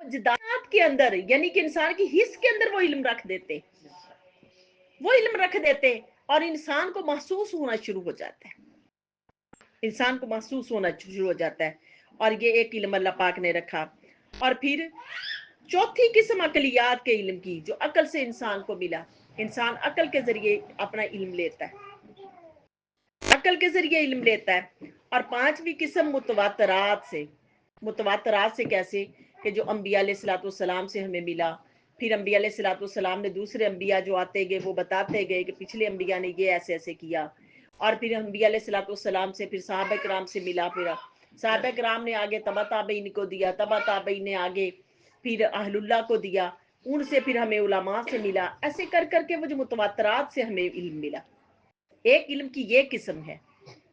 वजदात के अंदर, यानी कि इंसान की हिस्स के अंदर वो इल्म रख देते, वो इल्म रख देते और इंसान को महसूस होना शुरू हो जाता है, इंसान को महसूस होना शुरू हो जाता है। और ये एक इल्म अल्लाह पाक ने रखा। और फिर चौथी किस्म अकलियात के इल्म की, जो अकल से इंसान को मिला, इंसान अकल के जरिए अपना इल्म लेता है, अकल के जरिए इल्म लेता है। और पांचवी किस्म मुतवातरात से, मुतवातरात से कैसे कि जो अंबिया अलैहिस्सलाम से हमें मिला, फिर अंबिया अलैहिस्सलाम ने दूसरे अंबिया जो आते गए वो बताते गए कि पिछले अंबिया ने ये ऐसे ऐसे किया। और फिर अंबिया अलैहिस्सलाम से फिर सहाबा किराम से मिला, फिर सहाबा किराम ने आगे तबा ताबईन को दिया, तबा ताबईन ने आगे फिर अहलुल्लाह को दिया, उनसे फिर हमें उलमा से मिला। ऐसे कर करके वो जो मुतवातरात से हमें इल्म मिला। एक इल्म की ये किस्म है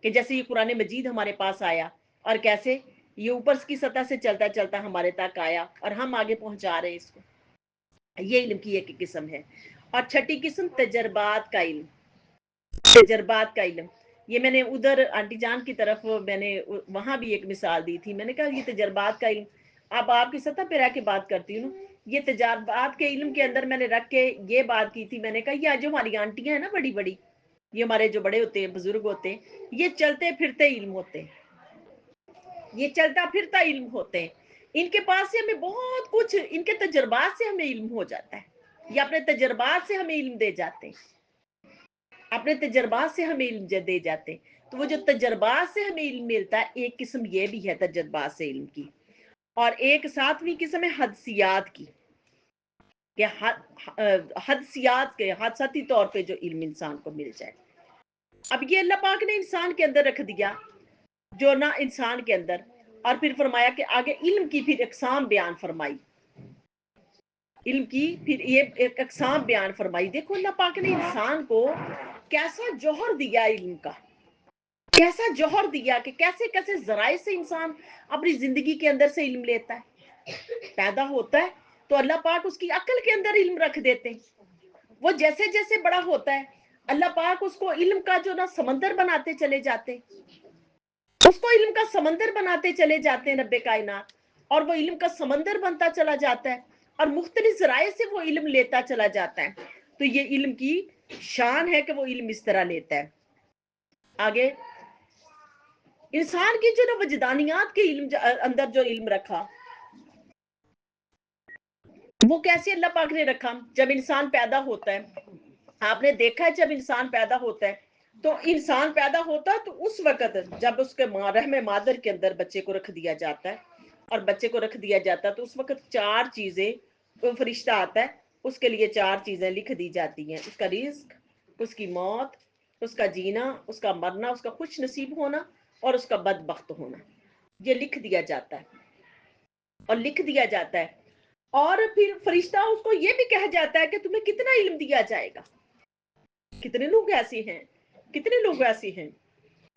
कि जैसे ये कुरान मजीद हमारे पास आया और कैसे ये ऊपर की सतह से चलता चलता हमारे तक आया और हम आगे पहुंचा रहे हैं इसको, ये इल्म की एक किस्म है। और छठी किस्म तजर्बात का इल्म, तजर्बात का इल्म, ये मैंने उधर आंटी जान की तरफ मैंने वहां भी एक मिसाल दी थी, मैंने कहा ये तजर्बात का इल्म, अब आपकी सतह पे रह के बात करती हूँ। ये तजर्बात के इल्म के अंदर मैंने रख के ये बात की थी, मैंने कहा ये जो हमारी आंटियां हैं ना बड़ी बड़ी, ये हमारे जो बड़े होते हैं बुजुर्ग होते हैं, ये चलते फिरते इल्म होते हैं, ये चलता फिरता इल्म होते हैं, इनके पास से हमें बहुत कुछ, इनके तजर्बात से हमें इल्म हो जाता है, ये अपने तजर्बात से हमें इल्म दे जाते हैं, अपने तजर्बात से हमें इल्म दे जाते हैं। तो वो जो तजर्बात से हमें इल्म मिलता है, एक किस्म ये भी है तजर्बात से इल्म की। और एक सातवीं किस्म है हदसियात की, कि हदसियात के हादसाती तौर पे जो इल्म इंसान को मिल जाए। अब ये अल्लाह पाक ने इंसान के अंदर रख दिया, जो ना इंसान के अंदर, और फिर फरमाया कि आगे इल्म की फिर अकसाम बयान फरमाई, इल्म की फिर ये एक अकसाम बयान फरमाई। देखो अल्लाह पाक ने इंसान को कैसा जौहर दिया इल्म का, कैसा जौहर दिया कि कैसे कैसे जराए से इंसान अपनी जिंदगी के अंदर से इल्म लेता है। पैदा होता है तो अल्लाह पाक उसकी अकल के अंदर इल्म रख देते हैं, वो जैसे जैसे बड़ा होता है अल्लाह पाक उसको इल्म का जो ना समंदर बनाते चले जाते हैं, उसको इल्म का समंदर बनाते चले जाते हैं रब्बे कायनात, और वो इल्म का समंदर बनता चला जाता है और मुख्तलिफ जराए से वो इल्म लेता चला जाता है। तो ये इल्म की शान है कि वो इल्म इस तरह लेता है। आगे इंसान की जो ना वजदानियात के इल्म अंदर जो इल्म रखा, वो कैसे अल्लाह पाक ने रखा। जब इंसान पैदा होता है, आपने देखा है जब इंसान पैदा होता है, तो इंसान पैदा होता है तो उस वक्त जब उसके रहम मादर के अंदर बच्चे को रख दिया जाता है, और बच्चे को रख दिया जाता है तो उस वक्त चार चीजें, तो फरिश्ता आता है, उसके लिए चार चीजें लिख दी जाती हैं, उसका रिज्क, उसकी मौत, उसका जीना, उसका मरना, उसका खुश नसीब होना और उसका बदबख्त होना, ये लिख दिया जाता है और लिख दिया जाता है। और फिर फरिश्ता उसको ये भी कहा जाता है कि तुम्हें कितना इल्म दिया जाएगा। कितने लोग ऐसे हैं, कितने लोग ऐसे हैं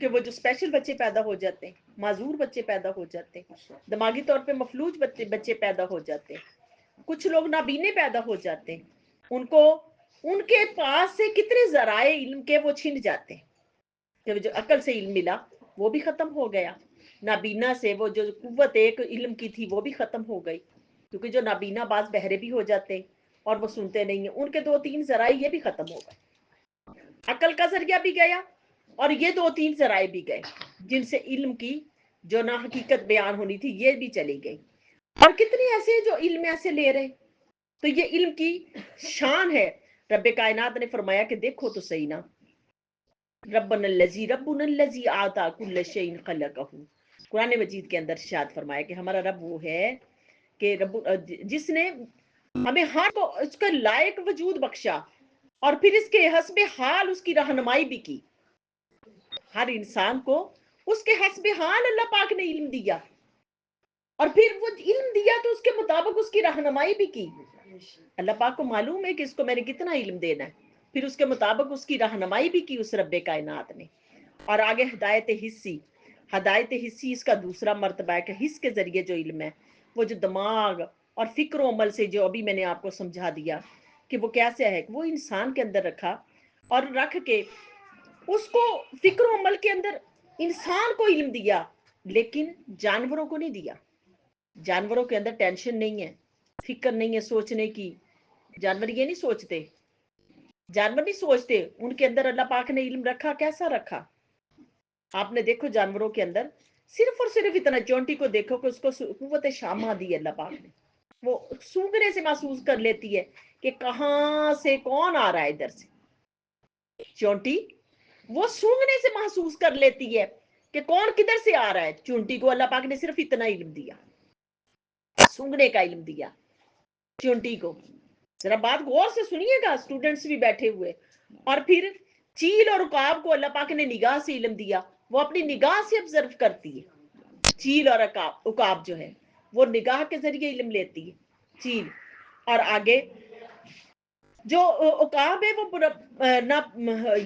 कि वो जो स्पेशल बच्चे पैदा हो जाते हैं, माजूर बच्चे पैदा हो जाते हैं, दिमागी तौर पे मफलूज बच्चे बच्चे पैदा हो जाते हैं, कुछ लोग नाबीने पैदा हो जाते हैं, उनको उनके पास से कितने जराए इल्म के वो छिन जाते हैं। जब जो अकल से इल्म मिला वो भी खत्म हो गया, नाबीना से वो जो कुव्वत एक इल्म की थी वो भी खत्म हो गई, क्योंकि जो नाबीना बाज बहरे भी हो जाते हैं और वो सुनते नहीं है, उनके दो तीन जराए ये भी खत्म हो गए, अकल का जरिया भी गया और ये दो तीन जराए भी गए जिनसे इल्म की जो ना हकीकत बयान होनी थी ये भी चली गई। और कितने ऐसे जो इल्म ऐसे ले रहे, तो ये इल्म की शान है। रब्बे कायनात ने फरमाया कि देखो तो सही ना, रब्बुनल्लज़ी आता कुल्ल शैइन खलक़हू, कुरान मजीद के अंदर शाद फरमाया कि हमारा रब वो है कि रब जिसने हमें हर को उसका लायक वजूद बख्शा और फिर इसके हस्बे हाल उसकी रहनुमाई भी की। हर इंसान को उसके हस्बे हाल अल्लाह पाक ने इल्म दिया और फिर वो इल्म दिया तो उसके मुताबिक उसकी रहनुमाई भी की। अल्लाह पाक को मालूम है कि इसको मैंने कितना इल्म देना है, फिर उसके मुताबिक उसकी रहनुमाई भी की उस रब्बे कायनात ने। और आगे हिदायत हिस्सी, हिदायत हिस्सी इसका दूसरा मर्तबा है कि हिस्स के जरिए जो इल्म है, वो जो दिमाग और फिक्र अमल से जो अभी मैंने आपको समझा दिया कि वो कैसे है, वो इंसान के अंदर रखा और रख के उसको फिक्र अमल के अंदर इंसान को इल्म दिया, लेकिन जानवरों को नहीं दिया। जानवरों के अंदर टेंशन नहीं है, फिक्र नहीं है सोचने की। जानवर ये नहीं सोचते, जानवर नहीं सोचते, उनके अंदर अल्लाह पाक ने इल्म रखा, कैसा रखा? आपने देखो जानवरों के अंदर सिर्फ और सिर्फ इतना, चोंटी को देखो कि उसको कुव्वत शामा दी अल्लाह पाक ने, वो सूंघने से महसूस कर लेती है कि कहां से कौन आ रहा है इधर से। चोंटी वो सूंघने से महसूस कर लेती है कि कौन किधर से आ रहा है। चोंटी को अल्लाह पाक ने सिर्फ इतना इल्म दिया, सूंघने का इल्म दिया चोंटी को। जरा बात गौर से सुनिएगा, स्टूडेंट्स भी बैठे हुए। और फिर चील और उकाब को अल्लाह पाक ने निगाह से इल्म दिया, वो अपनी निगाह से ऑब्जर्व करती है। चील और उकाब जो है वो निगाह के जरिए इल्म लेती है, चील। और आगे जो उकाब है वो ना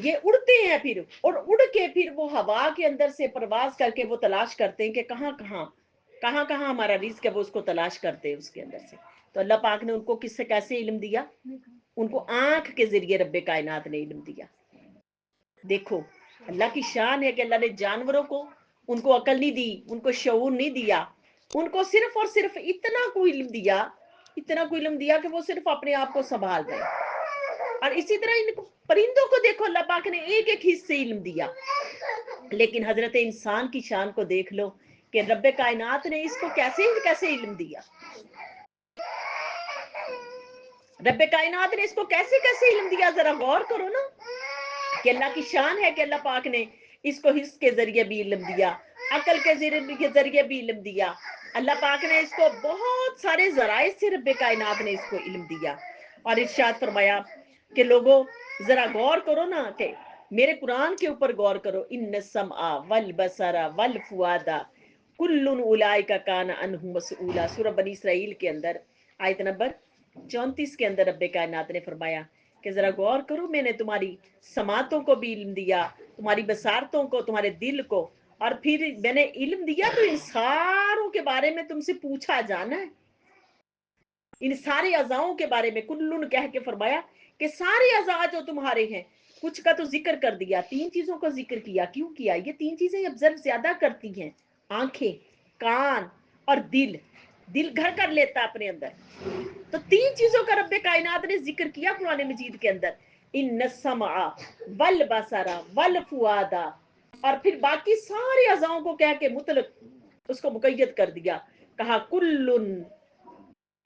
ये उड़ते हैं फिर, और उड़ के फिर वो हवा के अंदर से प्रवास करके वो तलाश करते हैं कि कहाँ कहाँ हमारा रिस्क है, वो उसको तलाश करते हैं उसके अंदर से। तो अल्लाह पाक ने उनको किससे कैसे इल्म दिया? उनको आंख के जरिए रब्बे कायनात ने इल्म दिया। देखो अल्लाह की शान है कि अल्लाह ने जानवरों को, उनको अकल नहीं दी, उनको शऊर नहीं दिया, उनको सिर्फ और सिर्फ इतना को इल्म दिया, इतना को इल्म दिया कि वो सिर्फ अपने आप को संभाल रहे। और इसी तरह इन परिंदों को देखो, अल्लाह पाक ने एक एक हिस्से इल्म दिया। लेकिन हजरत इंसान की शान को देख लो कि रब्बे कायनात ने इसको कैसे कैसे इल्म दिया। रब्बे कायनात ने इसको कैसे कैसे इल्म दिया, जरा गौर करो ना कि अल्लाह की शान है कि अल्लाह पाक ने इसको हिस्स के जरिए भी इल्म दिया, अकल के जरिए भी इल्म दिया। अल्लाह पाक ने इसको बहुत सारे जराए से रब्बे कायनात ने इसको इल्म दिया। और इरशाद फरमाया कि लोगों जरा गौर करो ना, कि मेरे कुरान के ऊपर गौर करो। इन समा वल बसरा वल फुआदा कुल्लुन उलाइका कान अनहु मसऊला। सूरह बनी इसराइल के अंदर आयत नंबर 34 के अंदर रब्बे कायनात ने फरमाया कि जरा गौर करो, मैंने तुम्हारी समातों को भी इल्म दिया, तुम्हारी बसारतों को, तुम्हारे दिल को, और फिर मैंने इल्म दिया तो इन सारों के बारे में तुमसे पूछा जाना है, इन सारे अजाओं के बारे में। कुल्लुन कह के फरमाया कि सारे अजा जो तुम्हारे हैं, कुछ का तो जिक्र कर दिया, तीन चीजों का जिक्र किया। क्यों किया? ये तीन चीजें ऑब्जर्व ज्यादा करती हैं, आंखें, कान और दिल। दिल घर कर लेता अपने अंदर। तो तीन चीजों का रब्बे कायनात ने जिक्र किया कुरान मजीद के अंदर। इन समा वल बसरा वल फुआदा, और फिर बाकी सारे अजाओं को कह के मुतलक उसको मुकैयद कर दिया। कहा कुल्लुन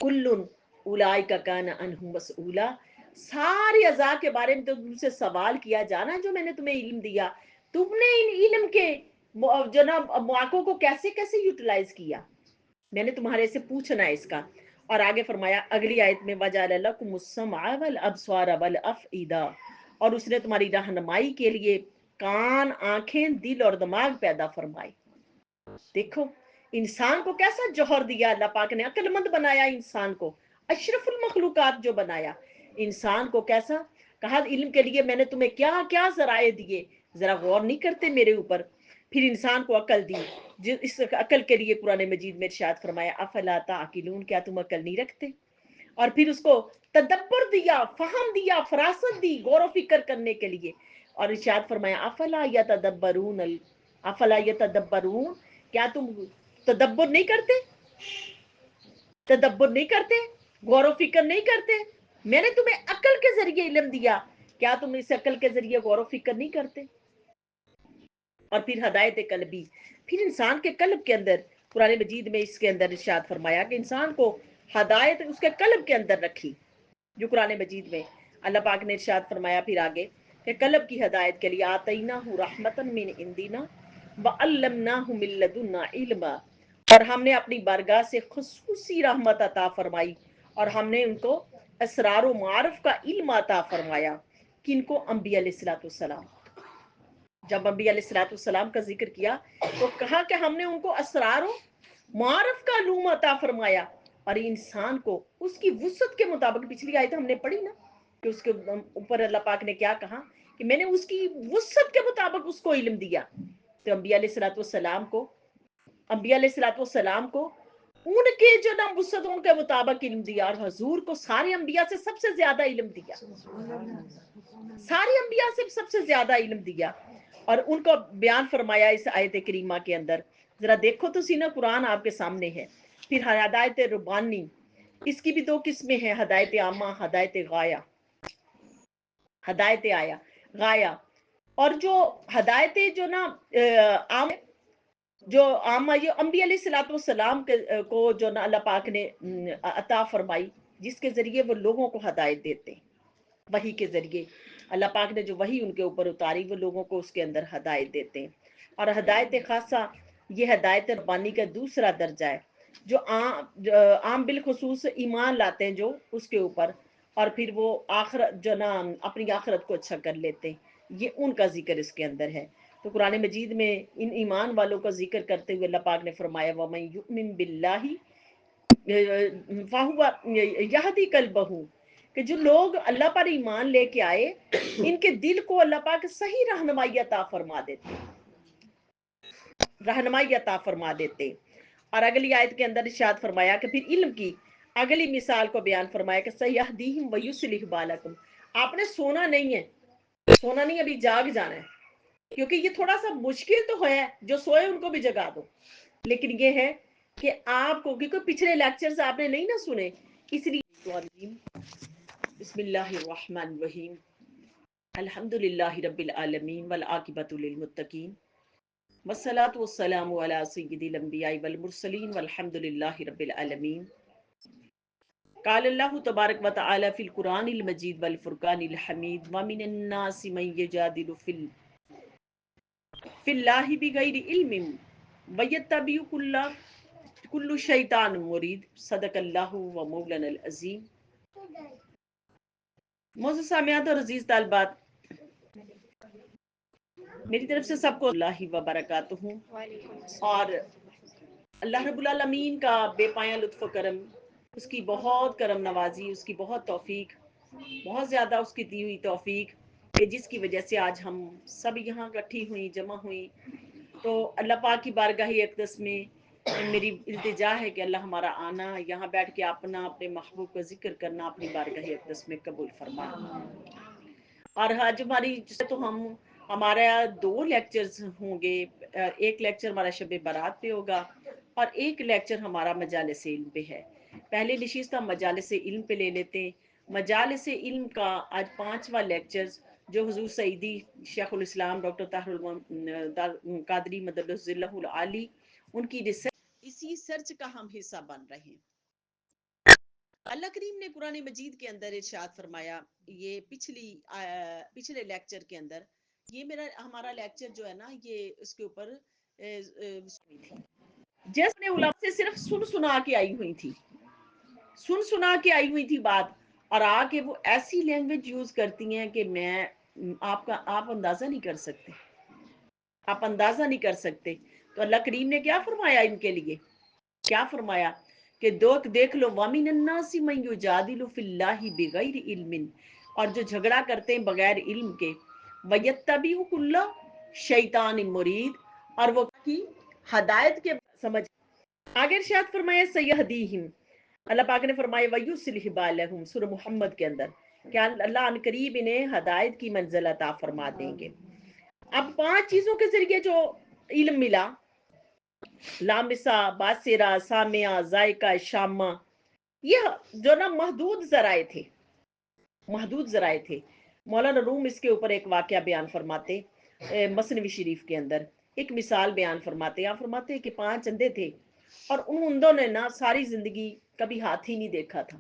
कुल्लुन उलाई का कान अनहु मसऊला। सारे अजा के बारे में तो तुमसे सवाल किया जाना, जो मैंने तुम्हें इल्म दिया, तुमने इन इल्म के जो ना मौकों को कैसे कैसे यूटिलाइज किया, मैंने तुम्हारे से पूछना है इसका। और आगे फरमाया अगली आयत में, वजअल लकुमुस समअ वल अबसार वल अफइदा, और उसने तुम्हारी रहनुमाई के लिए कान, आंखें, दिल और दिमाग पैदा फरमाए। देखो इंसान को कैसा जौहर दिया अल्लाह पाक ने, अक्लमंद बनाया इंसान को, अशरफुल मखलूकात जो बनाया इंसान को, कैसा कहा इल्म के लिए मैंने तुम्हें क्या क्या जराए दिए, जरा गौर नहीं करते मेरे ऊपर। फिर इंसान को अकल दी, जो इस अकल के लिए कुरान मजीद में इरशाद फरमाया अफला ताकिलून, क्या तुम अकल नहीं रखते? और फिर उसको तदब्बर दिया, फहम दिया, फरासत दी, गौर व फिक्र करने के लिए। और इरशाद फरमाया अफला यतदब्बरून अफला यतदब्बरून, क्या तुम तदब्बर नहीं करते? तदब्बर नहीं करते, गौर व फिक्र नहीं करते? मैंने तुम्हें अकल के जरिए इल्म दिया, क्या तुम इस अकल के जरिए गौर व फिक्र नहीं करते? और फिर हदायत कल्बी, फिर इंसान के कल्ब के अंदर कुरान मजीद में इसके अंदर इरशाद फरमाया कि इंसान को हदायत उसके कल्ब के अंदर रखी। जो कुरान मजीद में अल्लाह पाक ने इरशाद फरमाया फिर आगे कि कल्ब की हदायत के लिए आतईनाहु रहमतन मिन इंदिना व अल्लमनाहु मिन लदुन्ना इल्मा, और हमने अपनी बारगाह से खुसूसी रहमत अता फरमाई, और हमने उनको असरार व मारफ का इल्म अता फरमाया। किनको? अंबिया अलैहिस्सलाम। जब अम्बिया अलैहिस्सलाम का जिक्र किया तो कहा कि हमने उनको असरार मारफ का लूम अता फरमाया, और इंसान को उसकी वुसत के मुताबिक, पिछली आयत हमने पढ़ी ना कि उसके ऊपर अल्लाह पाक ने क्या कहा कि मैंने उसकी वुसत के मुताबिक उसको इल्म दिया। तो अम्बिया अलैहिस्सलाम को उनके जो ना वुसत उनके मुताबिक इल्म दिया, और हजूर को सारे अंबिया से सबसे ज्यादा इल्म दिया, सारे अंबिया से सबसे ज्यादा इल्म दिया। और उनको बयान फरमाया इस आयत करीमा के अंदर। जरा देखो तो सीना, कुरान आपके सामने है। फिर हदायत रुबानी, اس کی بھی دو قسمیں ہیں، ہدایت عامہ، ہدایت غایہ، ہدایت آیا غایہ۔ اور جو ہدایتیں جو نا عام، جو عامہ یہ انبیاء علیہ الصلوۃ والسلام کو جو نا اللہ پاک نے عطا فرمائی، جس کے ذریعے وہ لوگوں کو ہدایت دیتے ہیں، وحی کے ذریعے اللہ پاک نے جو وحی ان کے اوپر اتاری وہ لوگوں کو اس کے اندر ہدایت دیتے ہیں۔ اور ہدایت خاصہ یہ ہدایت ربانی کا دوسرا درجہ ہے، جو عام بالخصوص ایمان لاتے ہیں جو اس کے اوپر، اور پھر وہ آخرت جو نا اپنی آخرت کو اچھا کر لیتے ہیں، یہ ان کا ذکر اس کے اندر ہے۔ تو قرآن مجید میں ان ایمان والوں کا ذکر کرتے ہوئے اللہ پاک نے فرمایا وَمَن يُؤْمِن بِاللَّهِ فَهُوَ يَهْدِي قَلْبَهُ، کہ جو لوگ اللہ پر ایمان لے کے آئے ان کے دل کو اللہ پاک صحیح رہنمائی عطا فرما دیتے، رہنمائی عطا فرما دیتے۔ اور اگلی آیت کے اندر ارشاد فرمایا کہ پھر علم کی اگلی مثال کو بیان فرمایا کہ سَيَهْدِيهِمْ وَيُصْلِحُ بَالَكُمْ، آپ نے سونا نہیں ہے، سونا نہیں، ابھی جاگ جانا ہے، کیونکہ یہ تھوڑا سا مشکل تو ہے، جو سوئے ان کو بھی جگا دو، لیکن یہ ہے کہ آپ کو، کیونکہ پچھلے لیکچرز آپ نے نہیں نہ سنے، اس لیے بسم اللہ الرحمن الرحیم، الحمد للہ رب العالمین والعاقبۃ للمتقین والصلاۃ والسلام علی سید الانبیاء والمرسلین والحمد للہ رب العالمین۔ قال اللہ تبارک و تعالی فی القرآن المجید والفرقان الحمید ومن الناس من یجادل فی اللہ بغیر علم ویتبع کل شیطان مرید، صدق اللہ و مولانا العظیم۔ معزز سامعات اور عزیز طالبات، میری طرف سے سب کو اللہ وبرکاتہ، اور اللہ رب العالمین کا بے پایاں لطف و کرم، اس کی بہت کرم نوازی، اس کی بہت توفیق، بہت زیادہ اس کی دی ہوئی توفیق، کہ جس کی وجہ سے آج ہم سب یہاں اکٹھی ہوئی، جمع ہوئی۔ تو اللہ پاک کی بارگاہ اقدس میں میری التجا ہے کہ اللہ ہمارا آنا، یہاں بیٹھ کے اپنا اپنے محبوب کا ذکر کرنا اپنی بارگاہ اقدس میں قبول فرما۔ اور آج ہماری تو ہمارا دو لیکچرز ہوں گے، ایک لیکچر ہمارا شب برات پہ ہوگا اور ایک لیکچر ہمارا مجالس علم پہ ہے۔ پہلے نشست ہم مجالس علم پہ لے لیتے ہیں۔ مجالس علم کا آج 5واں لیکچر، جو حضور سعیدی شیخ الاسلام ڈاکٹر طاہر قادری مدد اللہ العالی ان کی ریسرچ، اسی سرچ کا ہم حصہ بن رہے ہیں۔ اللہ کریم نے قرآن مجید کے اندر ارشاد فرمایا، یہ پچھلے لیکچر کے اندر، یہ ہمارا لیکچر جو ہے نا، یہ اس کے اوپر جس نے علماء سے صرف سنا کے آئی ہوئی تھی، سنا کے آئی ہوئی تھی بات، اور آ کے وہ ایسی لینگویج یوز کرتی ہیں کہ آپ اندازہ نہیں کر سکتے، آپ اندازہ نہیں کر سکتے۔ تو اللہ کریم نے کیا فرمایا ان کے لیے، کیا فرمایا کہ دیکھ لو وَمِنَ النَّاسِ مَن يُجَادِلُ فِي اللَّهِ بِغَيْرِ عِلْمٍ، اور جو جھگڑا کرتے ہیں بغیر علم کے، وَيَتَّبِعُ كُلَّ شَيْطَانٍ مُرِيدٍ، اور وہ کی ہدایت کے سمجھ۔ آگے ارشاد فرمایا سَيَهْدِيهِمْ، اللہ پاک نے فرمایا وَيُصْلِحُ بَالَهُمْ، سورہ محمد کے اندر، کہ اللہ ان قریب انہیں ہدایت کی منزل عطا فرما دیں گے۔ اب 5 چیزوں کے ذریعے جو علم ملا، لامسہ، باصرہ، سامعہ، ذائقہ، شامہ، یہ جو نا محدود ذرائع تھے، محدود ذرائع تھے۔ مولانا روم اس کے اوپر ایک واقعہ بیان فرماتے، مثنوی شریف کے اندر ایک مثال بیان فرماتے، یہاں فرماتے کہ 5 اندھے تھے، اور ان اندھوں نے نا ساری زندگی کبھی ہاتھی نہیں دیکھا تھا،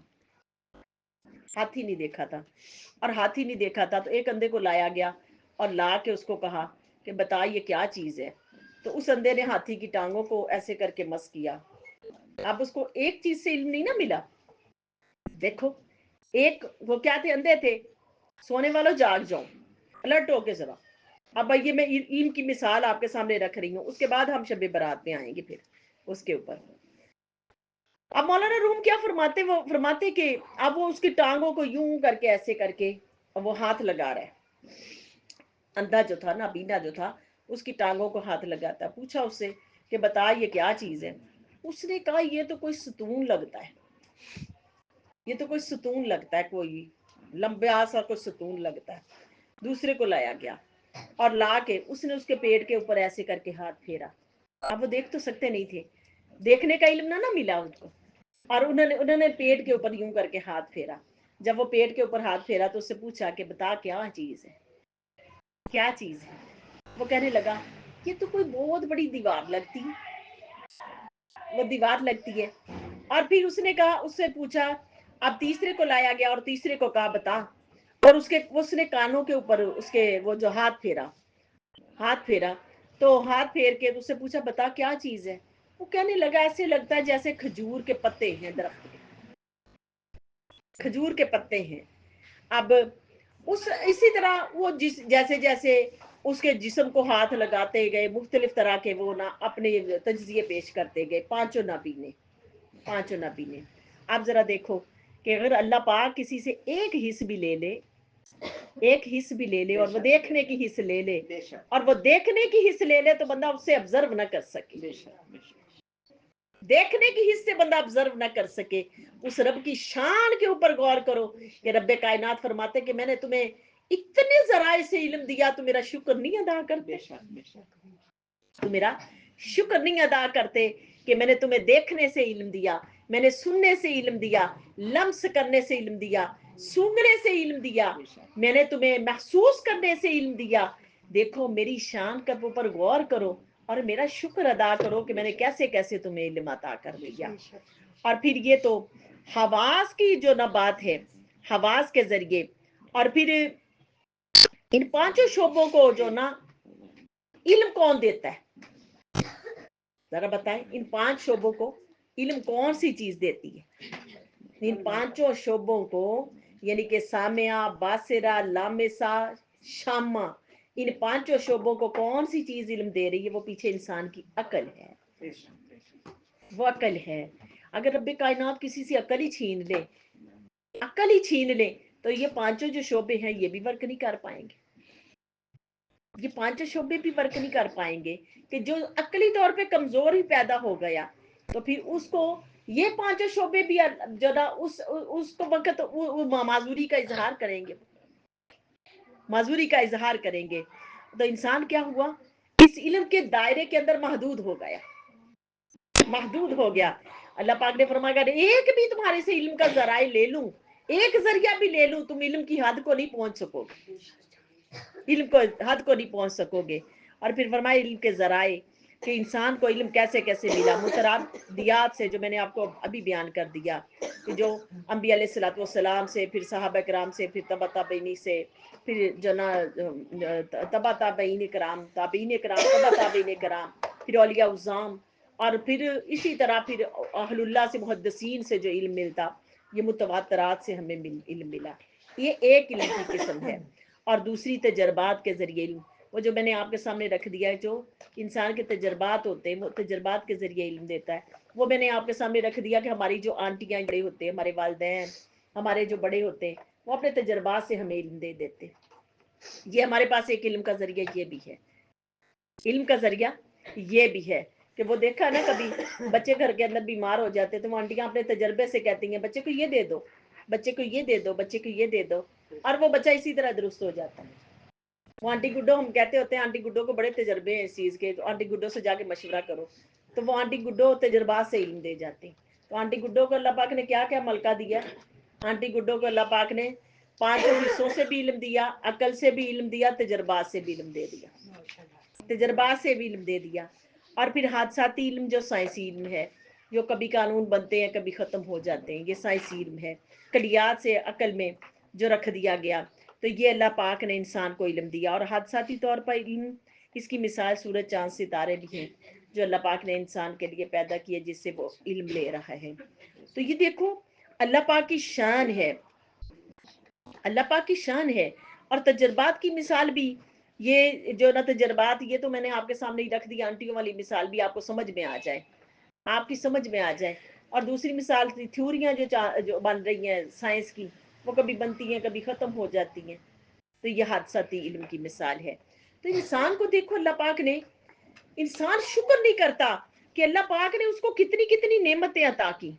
ہاتھی نہیں دیکھا تھا، اور ہاتھی نہیں دیکھا تھا تو ایک اندھے کو لایا گیا اور لا کے اس کو کہا کہ بتا یہ کیا چیز ہے، تو اس اندھے نے ہاتھی کی ٹانگوں کو ایسے کر کے مس کیا۔ اب اس کو ایک چیز سے علم نہیں نہ ملا، دیکھو ایک وہ کیا تھے، اندھے تھے، سونے والوں جاگ جاؤ، الرٹ ہو کے ذرا۔ اب یہ میں علم کی مثال آپ کے سامنے رکھ رہی ہوں، اس کے بعد ہم شب برات میں آئیں گے پھر اس کے اوپر۔ اب مولانا روم کیا فرماتے، وہ فرماتے کہ اب وہ اس کی ٹانگوں کو یوں کر کے ایسے کر کے وہ ہاتھ لگا رہا ہے، اندھا جو تھا، نابینا جو تھا، اس کی ٹانگوں کو ہاتھ لگاتا۔ پوچھا اس سے کہ بتا یہ کیا چیز ہے، اس نے کہا یہ تو کوئی ستون لگتا ہے، یہ تو کوئی ستون لگتا ہے، کوئی لمبا سا کوئی ستون لگتا ہے۔ دوسرے کو لایا گیا اور لا کے اس نے اس کے پیٹ کے اوپر ایسے کر کے ہاتھ پھیرا۔ اب وہ دیکھ تو سکتے نہیں تھے، دیکھنے کا علم نہ ملا ان کو، और उन्होंने पेट के ऊपर यूं करके हाथ फेरा। जब वो पेट के ऊपर हाथ फेरा तो उससे पूछा कि बता क्या चीज है, क्या चीज है। वो कहने लगा ये तो कोई बहुत बड़ी दीवार लगती है, वो दीवार लगती है। और फिर उसने कहा, उससे पूछा, अब तीसरे को लाया गया और तीसरे को कहा बता। और उसने कानों के ऊपर उसके वो जो हाथ फेरा तो हाथ फेर के उससे पूछा बता क्या चीज है। वो कहने लगा ऐसे लगता है जैसे खजूर के पत्ते हैं, दरख्त के खजूर के पत्ते हैं। अब उस इसी तरह वो जैसे जैसे उसके जिस्म को हाथ लगाते गए, मुख्तलिफ तरह के वो ना अपने तज्जिए पेश करते गए, पांचों नबी ने। आप जरा देखो कि अगर अल्लाह पाक किसी से एक हिस्स भी ले ले, और वो देखने की हिस्स ले ले, और वो देखने की हिस्स ले ले तो बंदा उससे ऑब्जर्व ना कर सके, देखने की हिस्से बंदा ऑब्जर्व ना कर सके। उस रब की शान के ऊपर गौर करो कि रब्बे कायनात फरमाते कि मैंने तुम्हें इतने जराए से इल्म दिया, तो मेरा शुक्र नहीं अदा करते, तो मेरा शुक्र नहीं अदा करते कि मैंने तुम्हें देखने से इल्म दिया, मैंने सुनने से इल्म दिया, लम्स करने से इल्म दिया, सूंघने से इल्म दिया, मैंने तुम्हें महसूस करने से इल्म दिया। देखो मेरी शान के ऊपर गौर करो और मेरा शुक्र अदा करो कि मैंने कैसे कैसे तुम्हें इल्म अता कर दिया। और फिर ये तो हवास की जो ना बात है, हवास के जरिए, और फिर इन पांचों शोबों को जो ना इल्म कौन देता है, जरा बताएं, इन पांच शोबों को इल्म कौन सी चीज देती है। इन पांचों शोबों को यानी कि सामिया, बासिरा, लामिसा, शामा, इन पांचों शोबों को कौन सी चीज इल्म दे रही है, वो पीछे इंसान की अकल है, वो अकल है। अगर रब्बे कायनात किसी से अकल ही छीन ले तो ये पांचों जो शोबे हैं ये भी वर्क नहीं कर पाएंगे, ये पांचों शोबे भी वर्क नहीं कर पाएंगे। कि जो अकली तौर पे कमजोर ही पैदा हो गया तो फिर उसको ये पांचों शोबे भी जो ना उसको वक्त माजूरी का इजहार करेंगे, माजूरी का इजहार करेंगे। तो इंसान क्या हुआ, इस इल्म के दायरे के अंदर महदूद हो गया। अल्लाह पाक ने फरमाया अगर एक भी तुम्हारे से इल्म का जराए ले लूं, एक जरिया भी ले लूं, तुम इल्म की हद को नहीं पहुंच सकोगे, इल्म को हद को नहीं पहुंच सकोगे। और फिर फरमाया इल्म के जराए कि इंसान को इल्म कैसे कैसे मिला, मुतरादियात से जो मैंने आपको अभी बयान कर दिया कि जो अंबिया अलैहिस्सलाम से, फिर सहाबा किराम से, फिर तबा ताबईनी से, फिर जो ना तबा ताबईन कराम, ताबईन कराम, तबा ताबईन कराम, फिर औलिया उज़्ज़ाम, और फिर इसी तरह फिर अहलुल्लाह से, मुहद्दिसीन से जो इल्म मिलता, ये मुतवातरात से हमें इल्म मिला। ये एक इल्म की किस्म है। और दूसरी तजर्बात के जरिए इल्म, वो जो मैंने आपके सामने रख दिया है, जो इंसान के तजर्बात होते हैं, वो तजर्बात के जरिए इल्म देता है। वो मैंने आपके सामने रख दिया कि हमारी जो आंटियां बड़े होते हैं, हमारे वालिदैन, हमारे जो बड़े होते हैं, वो अपने तजर्बात से हमें इल्म दे देते हैं। ये हमारे पास एक इल्म का जरिया ये भी है, इल्म का जरिया ये भी है कि वो देखा ना, कभी बच्चे घर के अंदर बीमार हो जाते तो वो आंटियां अपने तजर्बे से कहती हैं बच्चे को ये दे दो, बच्चे को ये दे दो, बच्चे को ये दे दो, और वो बच्चा इसी तरह दुरुस्त हो जाता है। वो आंटी गुड्डो हम कहते होते हैं, आंटी गुड्डो को बड़े तजर्बे हैं इस चीज़ के, तो आंटी गुड्डो से जाके मशवरा करो, तो वो आंटी गुड्डो तजर्बात से इल्म दे जाती। तो आंटी गुड्डो को अल्लाह पाक ने क्या क्या मलका दिया, आंटी गुड्डो को अल्लाह पाक ने पांचों हिस्सों से भी इल्म दिया, अकल से भी इल्म दिया, तजर्बात से भी इल्म दे दिया, तजर्बात से भी इल्म दे दिया। और फिर हादसाती इल्म जो साइंसी इल्म है, जो कभी कानून बनते हैं कभी ख़त्म हो जाते हैं, ये साइंसी इल्म है। कलियात से अकल में जो रख दिया गया, तो ये अल्लाह पाक ने इंसान को इल्म दिया। और हादसाती तौर पर इल्म, इसकी मिसाल सूरज, चांद, सितारे भी हैं जो अल्लाह पाक ने इंसान के लिए पैदा किए, जिससे वो इल्म ले रहा है। तो ये देखो अल्लाह पाक की शान है, अल्लाह पाक की शान है। और तजर्बात की मिसाल भी, ये जो ना तजर्बात, ये तो मैंने आपके सामने ही रख दिया, आंटियों वाली मिसाल भी आपको समझ में आ जाए, आपकी समझ में आ जाए। और दूसरी मिसाल थ्योरियाँ जो बन रही हैं साइंस की, वो कभी बनती हैं कभी ख़त्म हो जाती हैं। तो ये हादसाती इल्म की मिसाल है। तो इंसान को देखो, अल्लाह पाक ने, इंसान शुक्र नहीं करता कि अल्लाह पाक ने उसको कितनी कितनी नेमतें अता की,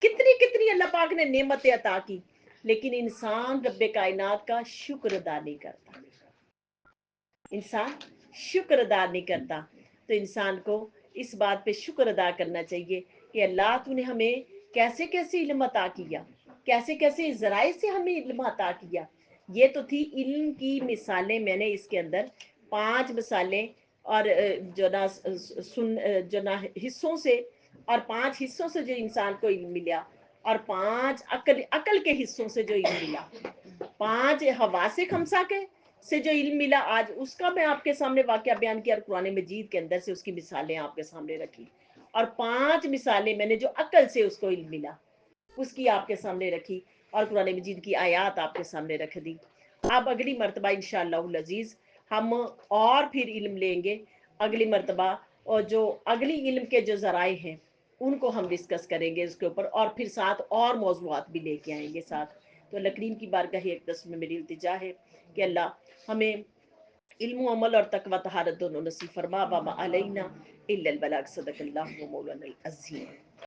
कितनी कितनी अल्लाह पाक ने नेमतें अता की, लेकिन इंसान रब्बे कायनात का शुक्र अदा नहीं करता, इंसान शुक्र अदा नहीं करता। तो इंसान को इस बात पे शुक्र अदा करना चाहिए کہ اللہ تو نے ہمیں کیسے کیسے علم عطا کیا، کیسے کیسے ذرائع سے ہمیں علم عطا کیا۔ یہ تو تھی علم کی مثالیں، میں نے اس کے اندر 5 مثالیں اور جو نا حصوں سے، اور 5 حصوں سے جو انسان کو علم ملا، اور 5 عقل کے حصوں سے جو علم ملا، 5 حواس خمسہ کے سے جو علم ملا، آج اس کا میں آپ کے سامنے واقعہ بیان کیا، اور قرآن مجید کے اندر سے اس کی مثالیں آپ کے سامنے رکھی، اور 5 مثالیں میں نے جو عقل سے اس کو علم ملا اس کی آپ کے سامنے رکھی، اور قرآن مجید کی آیات آپ کے سامنے رکھ دی۔ اب اگلی مرتبہ انشاءاللہ العزیز ہم اور پھر علم لیں گے اگلی مرتبہ، اور جو اگلی علم کے جو ذرائع ہیں ان کو ہم ڈسکس کریں گے اس کے اوپر، اور پھر ساتھ اور موضوعات بھی لے کے آئیں گے ساتھ۔ تو اللہ کریم کی بارگاہ اقدس میں میری التجا ہے کہ اللہ ہمیں علم و عمل اور تقوی طہارت دونوں نصیب فرما، وما علینا الا البلاغ، صدق اللہ و مولانا العظیم۔